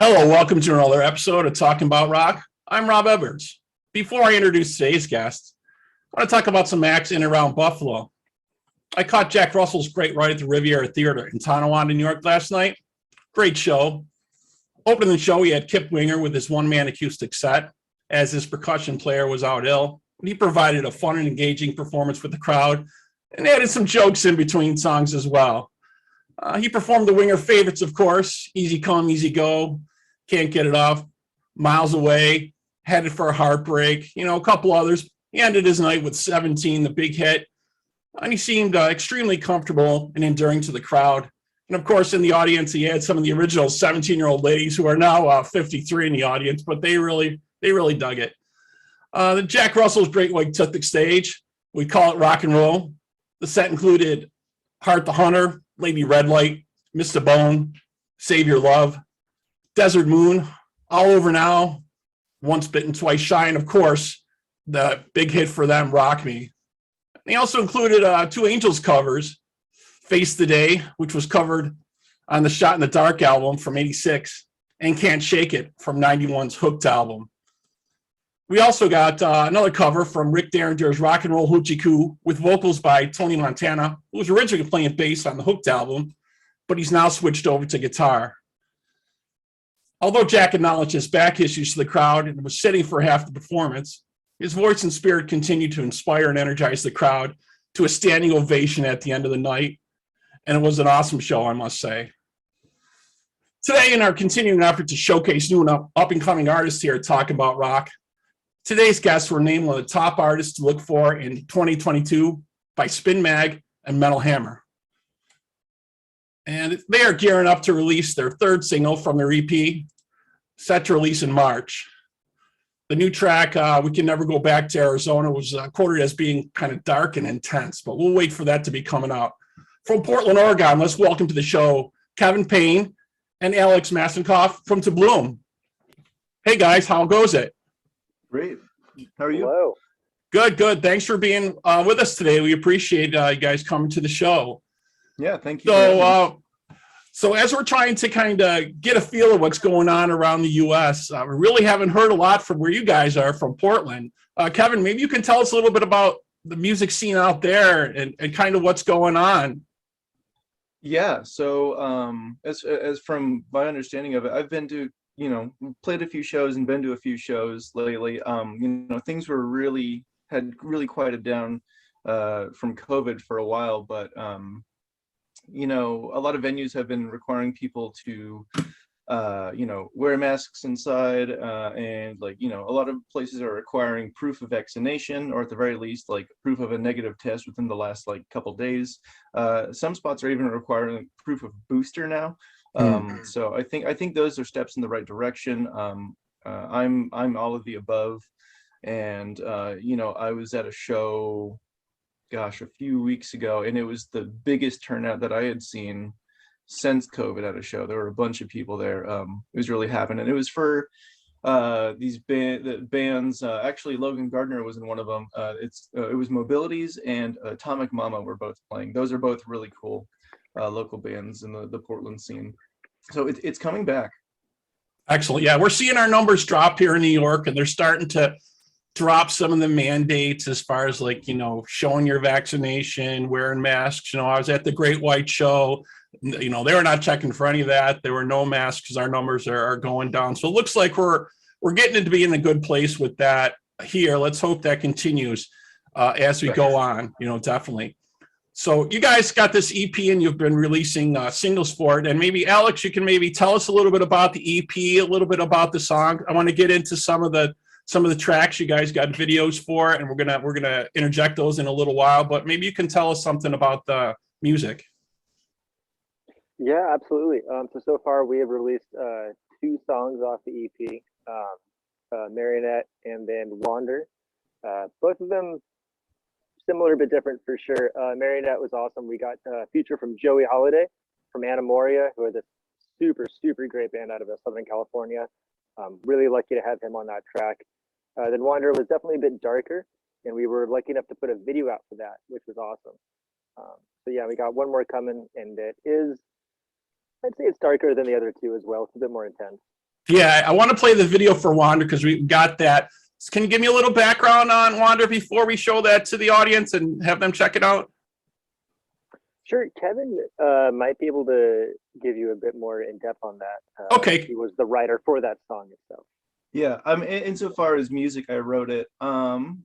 Hello, welcome to another episode of Talking About Rock. I'm Rob Edwards. Before I introduce today's guest, I want to talk about some acts in and around Buffalo. I caught Jack Russell's Great Ride at the Riviera Theater in Tonawanda, New York last night. Great show. Opening the show, he had Kip Winger with his one-man acoustic set, as his percussion player was out ill. He provided a fun and engaging performance with the crowd and added some jokes in between songs as well. He performed the Winger favorites, of course, Easy Come, Easy Go, Can't Get It Off, Miles Away, Headed for a Heartbreak, a couple others. He ended his night with 17, the big hit, and he seemed extremely comfortable and endearing to the crowd. And of course, in the audience, he had some of the original 17-year-old ladies who are now 53 in the audience, but they really dug it. The Jack Russell's Great White took the stage. We call it rock and roll. The set included Heart the Hunter, Lady Red Light, Mr. Bone, Save Your Love, Desert Moon, All Over Now, Once Bitten, Twice Shy, and of course, the big hit for them, Rock Me. They also included two Angels covers, Face the Day, which was covered on the Shot in the Dark album from '86, and Can't Shake It from '91's Hooked album. We also got another cover from Rick Derringer's Rock and Roll Hoochie Coo with vocals by Tony Montana, who was originally playing bass on the Hooked album, but he's now switched over to guitar. Although Jack acknowledged his back issues to the crowd and was sitting for half the performance, his voice and spirit continued to inspire and energize the crowd to a standing ovation at the end of the night, and it was an awesome show, I must say. Today, in our continuing effort to showcase new and up-and-coming artists here at Talk About Rock, today's guests were named one of the top artists to look for in 2022 by Spin Mag and Metal Hammer. And they are gearing up to release their third single from their EP, set to release in March. The new track, We Can Never Go Back to Arizona, was quoted as being kind of dark and intense, but we'll wait for that to be coming out. From Portland, Oregon, let's welcome to the show Kevin Payne and Alex Massenkoff from To Bloom. Hey guys, how goes it? Great. How are you? Hello. Good. Thanks for being with us today. We appreciate you guys coming to the show. Yeah, thank you. So as we're trying to kind of get a feel of what's going on around the U.S., we really haven't heard a lot from where you guys are from Portland. Kevin, maybe you can tell us a little bit about the music scene out there and kind of what's going on. Yeah, so as from my understanding of it, I've been to, played a few shows and been to a few shows lately. Things had really quieted down from COVID for a while, but a lot of venues have been requiring people to wear masks inside, and a lot of places are requiring proof of vaccination, or at the very least proof of a negative test within the last couple days. Some spots are even requiring proof of booster now. So I think those are steps in the right direction. I'm all of the above, and I was at a show a few weeks ago, and it was the biggest turnout that I had seen since COVID at a show. There were a bunch of people there. It was really happening, and it was for these bands. Actually, Logan Gardner was in one of them. It was Mobilities and Atomic Mama were both playing. Those are both really cool local bands in the Portland scene. So it's coming back. Excellent. Yeah, we're seeing our numbers drop here in New York, and they're starting to drop some of the mandates as far as showing your vaccination, wearing masks. I was at the Great White show. They were not checking for any of that. There were no masks. Our numbers are going down. So it looks like we're getting to be in a good place with that here. Let's hope that continues as we go on, definitely. So you guys got this EP and you've been releasing singles for it. And maybe Alex, you can maybe tell us a little bit about the EP, a little bit about the song. I want to get into some of the tracks you guys got videos for, and we're gonna interject those in a little while. But maybe you can tell us something about the music. Yeah, absolutely. So far we have released two songs off the EP, Marionette and then Wander. Both of them similar but different for sure. Marionette was awesome. We got a feature from Joey Holiday from Anamoria, who are this super great band out of Southern California. Really lucky to have him on that track. Then Wander was definitely a bit darker, and we were lucky enough to put a video out for that, which was awesome. So yeah, we got one more coming, and it is, I'd say it's darker than the other two as well. It's a bit more intense. Yeah, I want to play the video for Wander because we got that. Can you give me a little background on Wander before we show that to the audience and have them check it out? Sure, Kevin might be able to give you a bit more in depth on that. Okay. He was the writer for that song itself. Yeah, insofar as music, I wrote it. When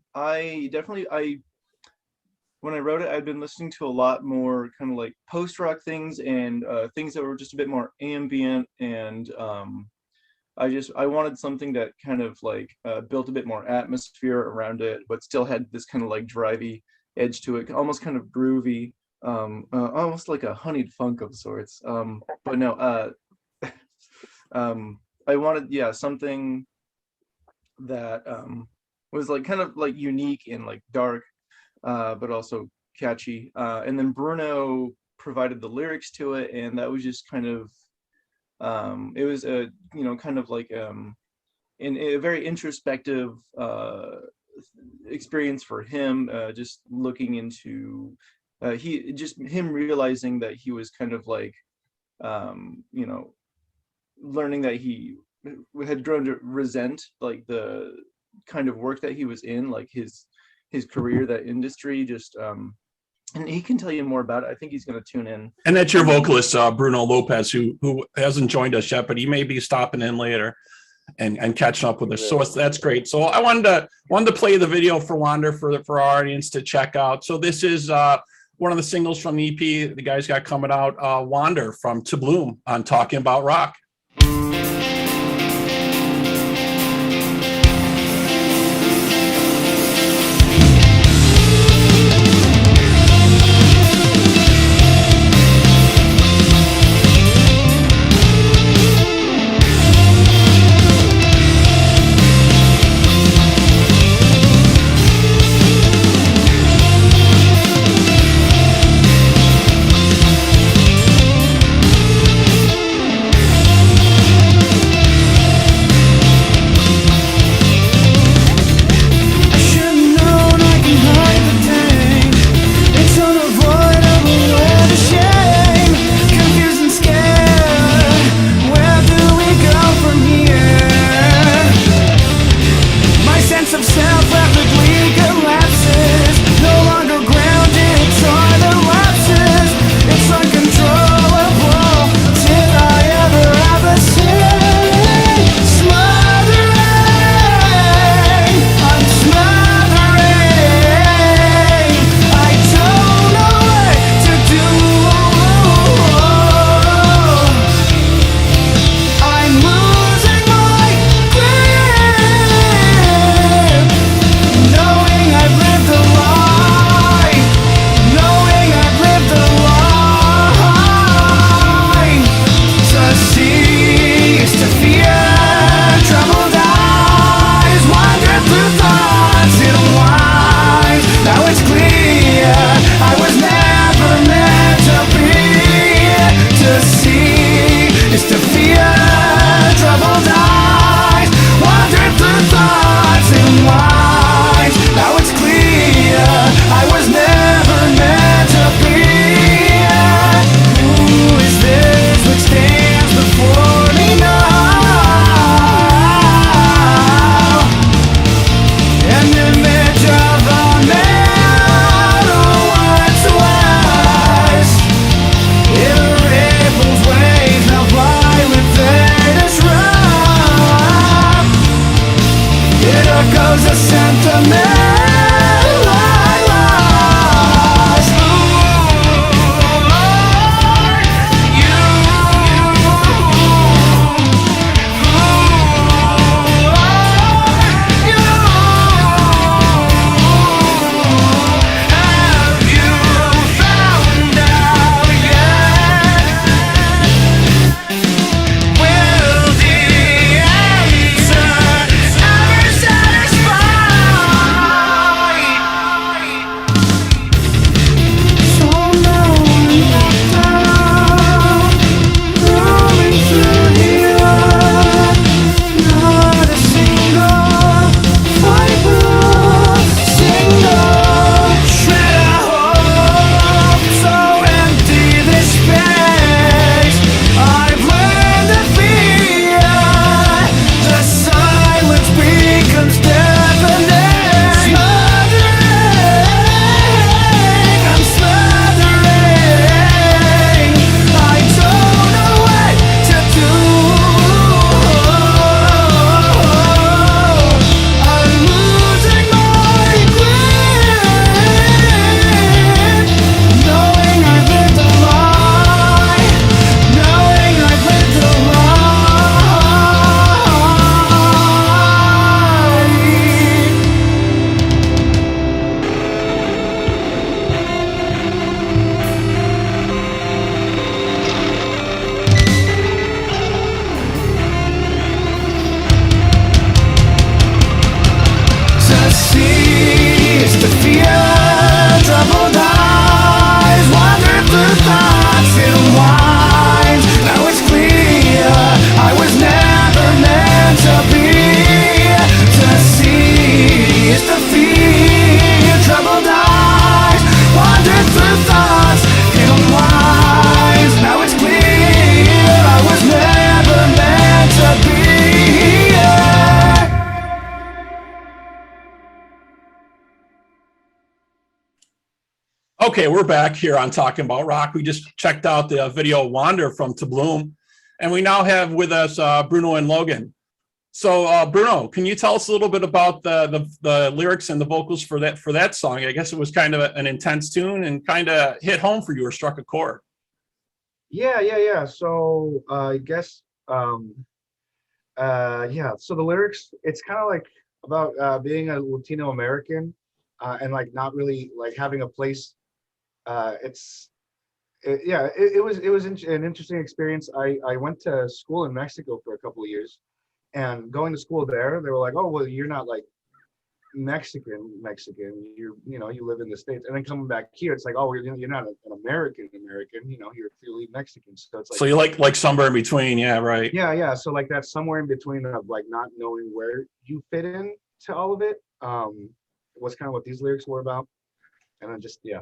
I wrote it, I'd been listening to a lot more kind of like post-rock things and things that were just a bit more ambient, and I wanted something that kind of like built a bit more atmosphere around it, but still had this kind of like drivey edge to it, almost kind of groovy, almost like a honeyed funk of sorts. But no, I wanted, something that was like kind of like unique and like dark, but also catchy. And then Bruno provided the lyrics to it, and that was just kind of it was a kind of like in a very introspective experience for him, just looking into him realizing that he was kind of like learning that he had grown to resent like the kind of work that he was in, like his career, that industry, just and he can tell you more about it. I think he's going to tune in. And that's your vocalist, Bruno Lopez, who hasn't joined us yet, but he may be stopping in later and catching up with us. So that's great. So I wanted to play the video for Wander for our audience to check out. So this is one of the singles from the EP the guys got coming out, Wander from To Bloom on Talking About Rock. Okay, we're back here on Talking About Rock. We just checked out the video Wander from To Bloom, and we now have with us Bruno and Logan. So Bruno, can you tell us a little bit about the lyrics and the vocals for that song? I guess it was kind of an intense tune and kind of hit home for you or struck a chord. Yeah. So I guess yeah. So the lyrics, it's kind of like about being a Latino American and like not really like having a place. It was an interesting experience. I went to school in Mexico for a couple of years, and going to school there, they were like, "Oh, well, you're not like Mexican. You live in the States." And then coming back here, it's like, "Oh, you're not an American. You're clearly Mexican." So it's like, So you like somewhere in between, yeah, right? yeah. So like that's somewhere in between of like not knowing where you fit in to all of it. Was kind of what these lyrics were about, and then just yeah.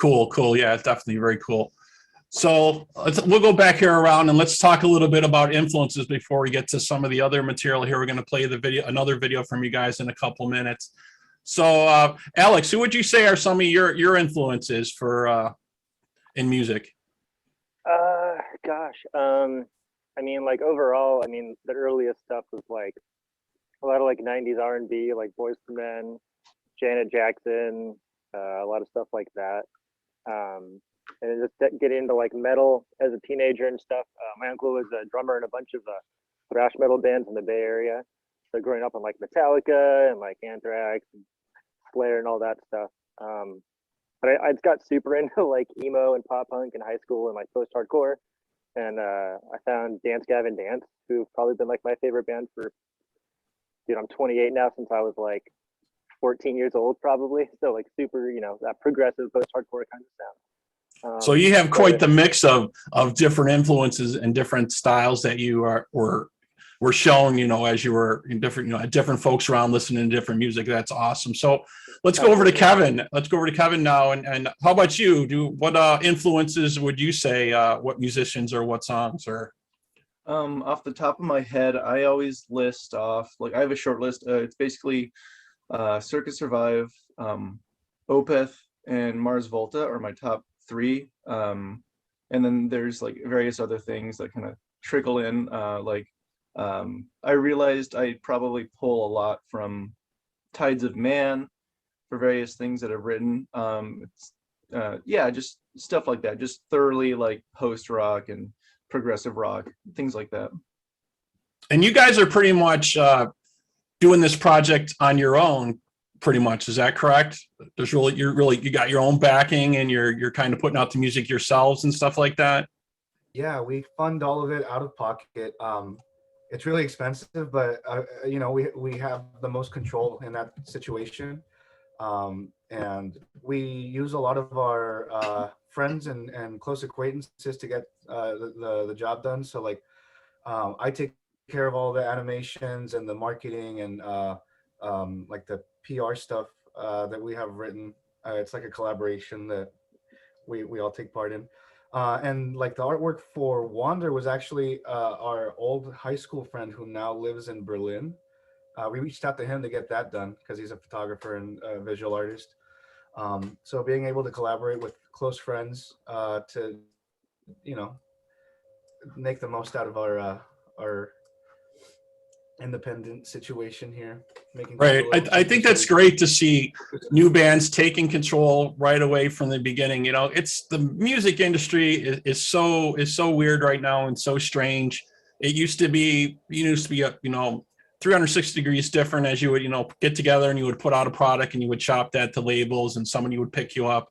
Cool. Yeah, definitely very cool. So we'll go back here around and let's talk a little bit about influences before we get to some of the other material here. We're going to play another video from you guys in a couple minutes. So Alex, who would you say are some of your influences for in music? Gosh. I mean, like overall, I mean, the earliest stuff was like a lot of like 90s R&B, like Boyz II Men, Janet Jackson, a lot of stuff like that. And just get into like metal as a teenager and stuff. My uncle was a drummer in a bunch of thrash metal bands in the Bay Area. So growing up on like Metallica and like Anthrax and Slayer and all that stuff. But I just got super into like emo and pop punk in high school and like post-hardcore. And I found Dance Gavin Dance, who've probably been like my favorite band for, I'm 28 now, since I was like 14 years old probably. So like super, that progressive post-hardcore kind of sound. So you have quite the mix of different influences and different styles that you were shown, as you were in different, different folks around listening to different music. That's awesome. So let's go over to Kevin. Let's go over to Kevin now. And how about you? What influences would you say? What musicians or what songs or? Off the top of my head, I always list off, like I have a short list. It's basically Circus Survive, Opeth, and Mars Volta are my top three. And then there's like various other things that kind of trickle in. I realized I probably pull a lot from Tides of Man for various things that I've written. Just stuff like that, just thoroughly like post-rock and progressive rock, things like that. And you guys are pretty much doing this project on your own, pretty much. Is that correct? You got your own backing and you're kind of putting out the music yourselves and stuff like that. Yeah, we fund all of it out of pocket. It's really expensive, but we have the most control in that situation. And we use a lot of our friends and close acquaintances to get the job done. So like I take care of all the animations and the marketing and like the PR stuff that we have written. It's like a collaboration that we all take part in. And like the artwork for Wander was actually our old high school friend who now lives in Berlin. We reached out to him to get that done because he's a photographer and a visual artist. So being able to collaborate with close friends to, make the most out of our independent situation here. Right. I think that's great to see new bands taking control right away from the beginning. It's the music industry is so weird right now and so strange. It used to be 360 degrees different as you would, get together and you would put out a product and you would shop that to labels and somebody would pick you up.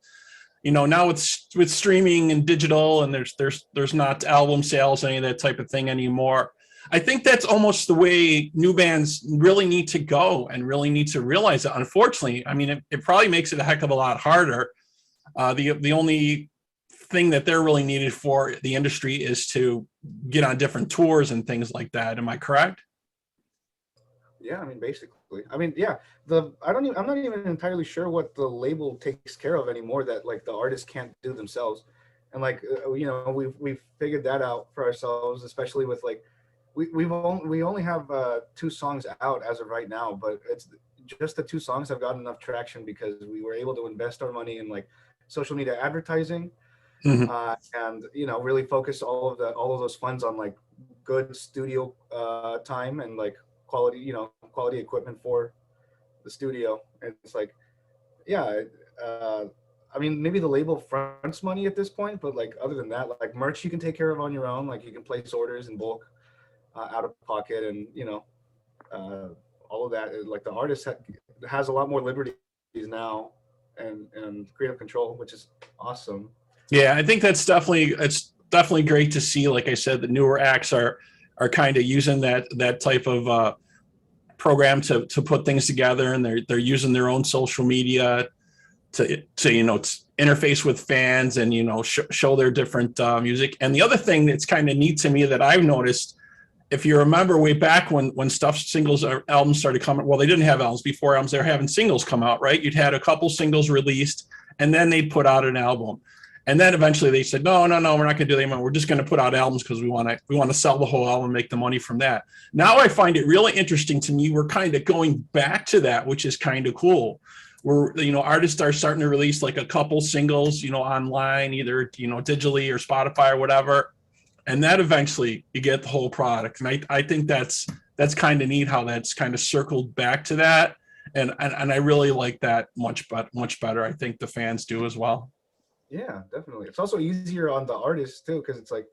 Now it's with streaming and digital and there's not album sales, any of that type of thing anymore. I think that's almost the way new bands really need to go and really need to realize it. Unfortunately, I mean, it probably makes it a heck of a lot harder. The only thing that they're really needed for the industry is to get on different tours and things like that. Am I correct? Yeah, I mean, basically. I mean, yeah. I'm not even entirely sure what the label takes care of anymore that like the artists can't do themselves, and like we've figured that out for ourselves, especially with like we only have 2 songs out as of right now, but it's just the 2 songs have gotten enough traction because we were able to invest our money in like social media advertising, and really focus all of those funds on like good studio time and like quality equipment for the studio. And it's like, I mean, maybe the label fronts money at this point, but like other than that, like merch you can take care of on your own. Like you can place orders in bulk, out of pocket, and all of that. Like the artist has a lot more liberties now and creative control, which is awesome. Yeah, I think it's definitely great to see. Like I said, the newer acts are kind of using that type of program to put things together, and they're using their own social media to interface with fans and show their different music. And the other thing that's kind of neat to me that I've noticed, if you remember way back when Stuff's singles or albums started coming, well, they didn't have albums before albums, they were having singles come out, right? You'd had a couple singles released, and then they'd put out an album. And then eventually they said, no, we're not going to do that anymore. We're just going to put out albums because we want to sell the whole album and make the money from that. Now I find it really interesting to me. We're kind of going back to that, which is kind of cool. Where artists are starting to release like a couple singles, online, either digitally or Spotify or whatever, and that eventually you get the whole product. And I think that's kind of neat how that's kind of circled back to that, and I really like that much better. I think the fans do as well. Yeah, definitely. It's also easier on the artists too, because it's like,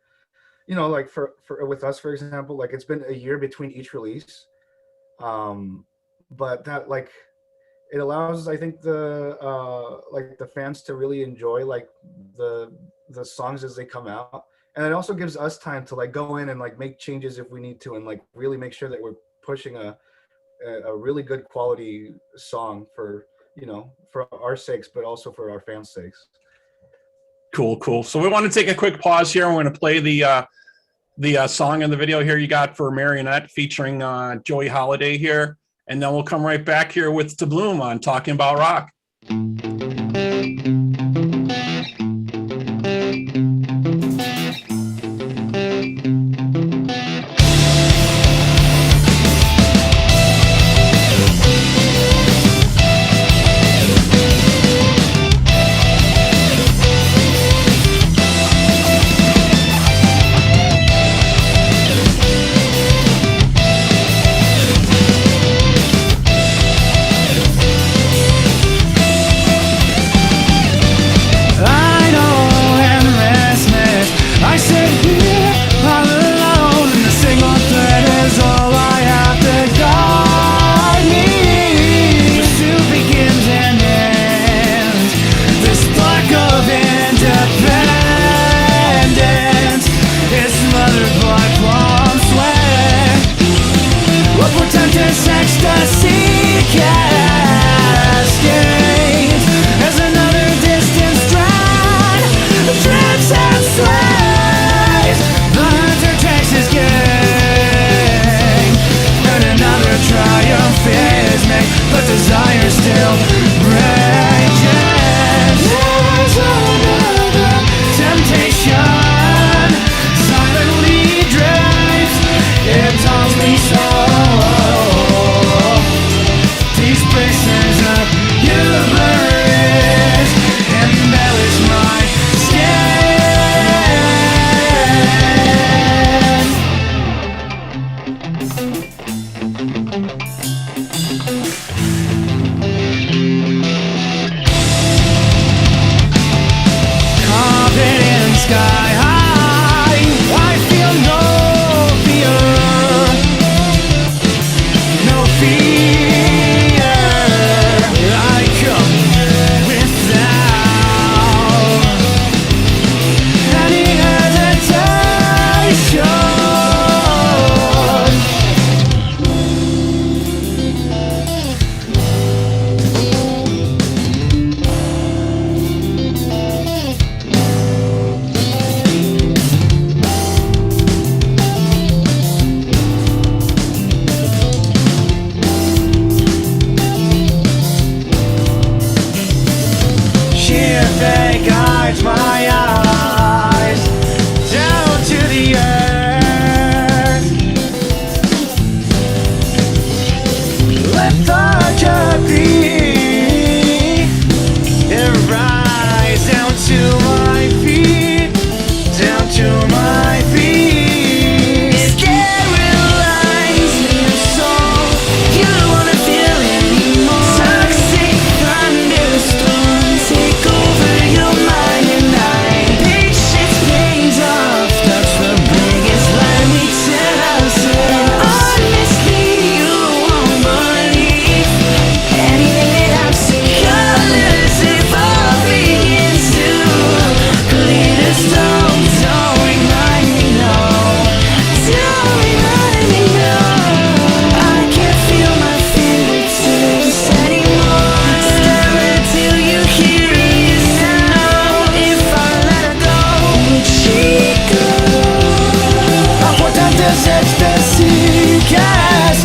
like for with us, for example, like it's been a year between each release, but that like it allows, I think, the fans to really enjoy like the songs as they come out, and it also gives us time to like go in and like make changes if we need to, and like really make sure that we're pushing a really good quality song for our sakes, but also for our fans' sakes. Cool. So we want to take a quick pause here. We're going to play the song in the video here you got for Marionette featuring Joey Holiday here, and then we'll come right back here with To Bloom on Talking About Rock.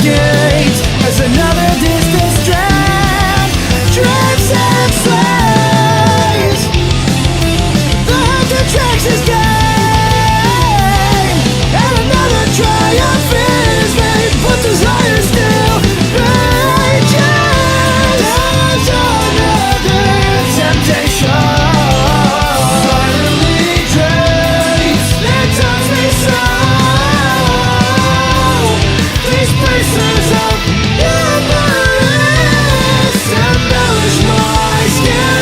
gate as another distant strand drives and slays. The hunter tracks his game, and another triumph is made, but desire still rages. There's another temptation finally drapes that touch me so. These pieces of memories embellish my skin.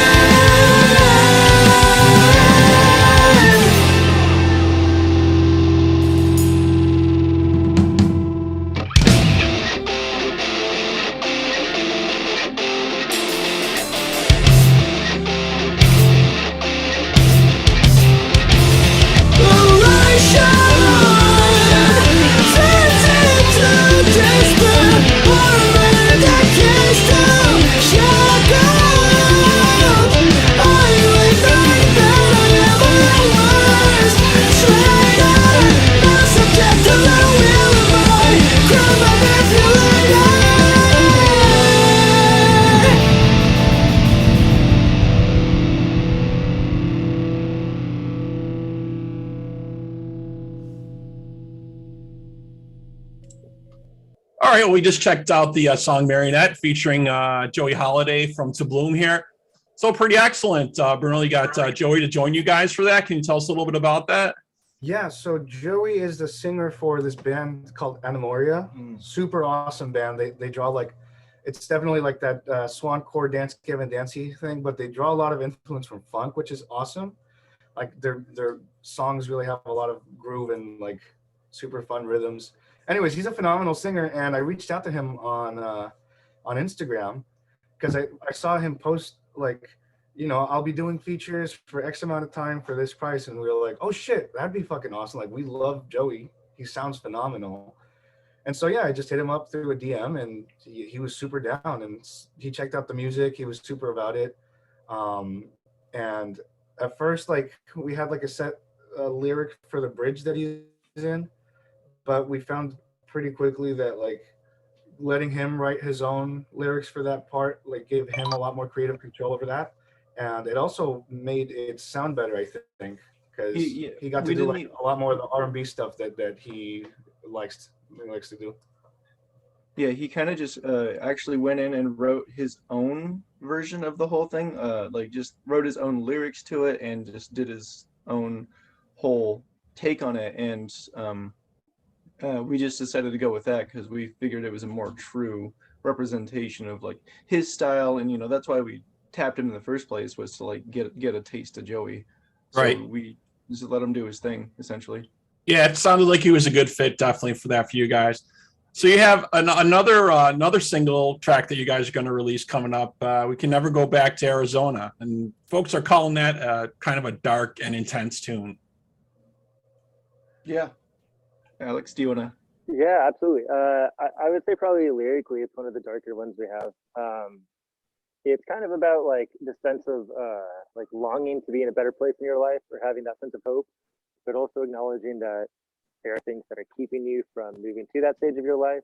All right, well, we just checked out the song Marionette featuring Joey Holiday from To Bloom here. So pretty excellent. Bruno, you got Joey to join you guys for that. Can you tell us a little bit about that? Yeah, so Joey is the singer for this band called Anemoria. Super awesome band. They draw like, it's definitely like that swancore dance, Kevin Dancy thing, but they draw a lot of influence from funk, which is awesome. Like their songs really have a lot of groove and like super fun rhythms. Anyways, he's a phenomenal singer, and I reached out to him on Instagram because I saw him post like, you know, I'll be doing features for X amount of time for this price, and we were like, oh shit, that'd be fucking awesome. Like, we love Joey. He sounds phenomenal. And so yeah, I just hit him up through a DM, and he was super down, and he checked out the music. He was super about it. And at first, like, we had like a set lyric for the bridge that he's in, but we found pretty quickly that like letting him write his own lyrics for that part like gave him a lot more creative control over that, and it also made it sound better, I think, because he got to do like a lot more of the R&B stuff that he likes to do. Yeah, he kind of just actually went in and wrote his own version of the whole thing, like just wrote his own lyrics to it and just did his own whole take on it. And we just decided to go with that because we figured it was a more true representation of like his style, and you know that's why we tapped him in the first place, was to like get a taste of Joey. So right. We just let him do his thing essentially. Yeah, it sounded like he was a good fit, definitely for that for you guys. So you have another single track that you guys are going to release coming up. We Can Never Go Back to Arizona, and folks are calling that kind of a dark and intense tune. Yeah. Alex, do you want to? Yeah, absolutely. I would say probably lyrically, it's one of the darker ones we have. It's kind of about like the sense of like longing to be in a better place in your life, or having that sense of hope, but also acknowledging that there are things that are keeping you from moving to that stage of your life,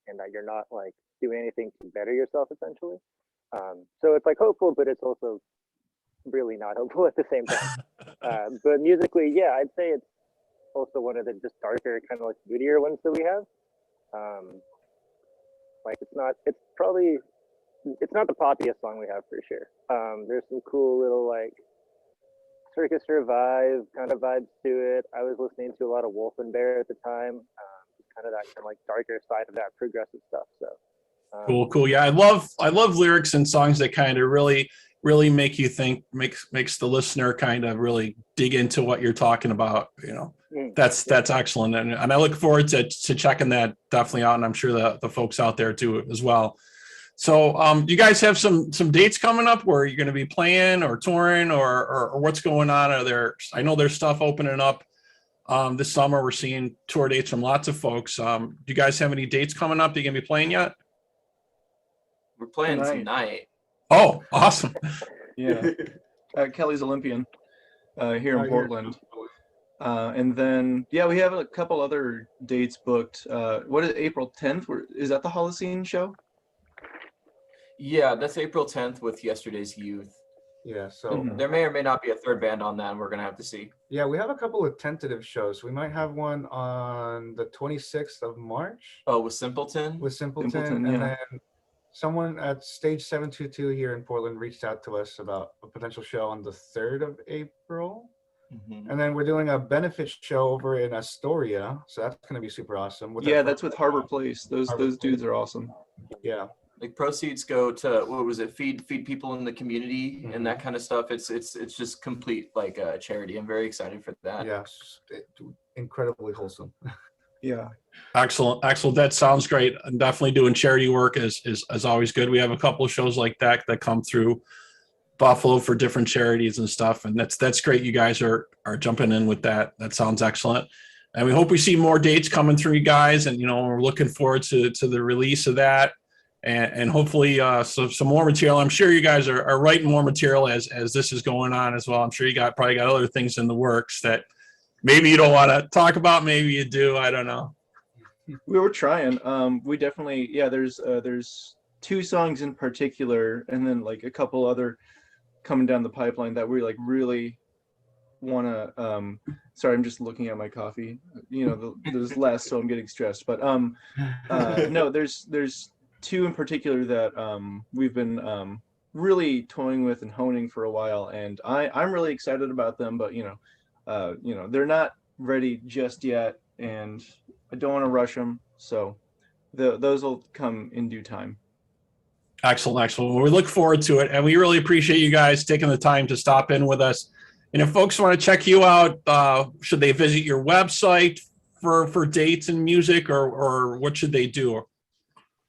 and that you're not like doing anything to better yourself, essentially. So it's like hopeful, but it's also really not hopeful at the same time. But musically, yeah, I'd say it's also one of the just darker, kind of like moodier ones that we have. Like it's not the poppiest song we have for sure. There's some cool little like Circus Revive kind of vibes to it. I was listening to a lot of Wolf and Bear at the time. Kind of that kind of like darker side of that progressive stuff. So cool. Yeah, I love lyrics and songs that kind of really make you think, makes the listener kind of really dig into what you're talking about. You know, that's excellent, and I look forward to checking that definitely out, and I'm sure the folks out there do as well. So you guys have some dates coming up where you're going to be playing or touring or what's going on? I know there's stuff opening up this summer. We're seeing tour dates from lots of folks. Do you guys have any dates coming up that you're going to be playing yet? We're playing tonight. Oh, awesome. Yeah. Kelly's Olympian here in Portland. And then, yeah, we have a couple other dates booked. What is April 10th? Is that the Holocene show? Yeah, that's April 10th with Yesterday's Youth. Yeah, so Mhm. There may or may not be a third band on that, and we're gonna have to see. yeah, we have a couple of tentative shows. We might have one on the 26th of March Oh, with Simpleton? with Simpleton, Simpleton, and yeah. then someone at Stage 722 here in Portland reached out to us about a potential show on the 3rd of April. Mhm. And then we're doing a benefit show over in Astoria, so that's going to be super awesome. With Yeah, our that's with Harbor Place. Those Harbor dudes Place. are awesome. Yeah, Like proceeds go to, what was it, feed people in the community and that kind of stuff. It's just complete like charity. I'm very excited for that. yeah, incredibly wholesome. Yeah. Excellent. That sounds great. And definitely doing charity work is always good. We have a couple of shows like that come through Buffalo for different charities and stuff. And that's great. You guys are jumping in with that. That sounds excellent. And we hope we see more dates coming through, you guys. And, we're looking forward to the release of that. And hopefully some more material. I'm sure you guys are writing more material as this is going on as well. I'm sure you probably got other things in the works that maybe you don't want to talk about. Maybe you do. I don't know. We were trying. We definitely, yeah, there's 2 songs in particular, and then like a couple other coming down the pipeline that we like really want to. Sorry, I'm just looking at my coffee. There's less, so I'm getting stressed. But no, there's 2 in particular that we've been really toying with and honing for a while, and I'm really excited about them. But they're not ready just yet, and I don't want to rush them. So those will come in due time. Excellent. Well, we look forward to it. And we really appreciate you guys taking the time to stop in with us. And if folks want to check you out, should they visit your website for dates and music, or what should they do?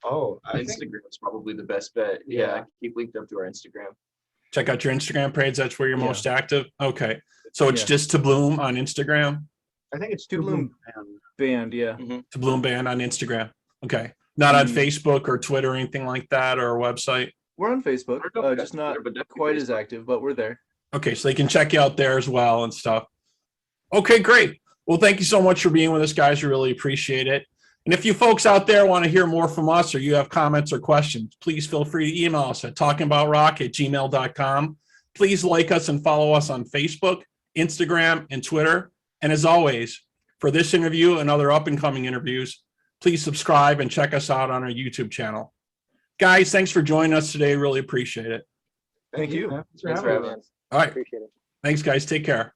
Oh, I think Instagram is probably the best bet. Yeah, keep linked up to our Instagram. Check out your Instagram page. That's where you're Yeah. most active. Okay. So it's Yeah. just To Bloom on Instagram, it's To Bloom Band, yeah. To Bloom Band on Instagram. Okay. Not on Mhm. Facebook or Twitter or anything like that, or a website. We're on Facebook, just not But definitely quite as Facebook. active, but we're there. Okay. So they can check you out there as well and stuff. Okay, great. Well, thank you so much for being with us, guys. We really appreciate it. And if you folks out there want to hear more from us, or you have comments or questions, please feel free to email us at talkingaboutrock@gmail.com. Please like us and follow us on Facebook, Instagram, and Twitter. And as always, for this interview and other up and coming interviews, please subscribe and check us out on our YouTube channel. Guys, thanks for joining us today. Really appreciate it. Thank you. man. Thanks for having us. All right. Appreciate it. Thanks, guys. Take care.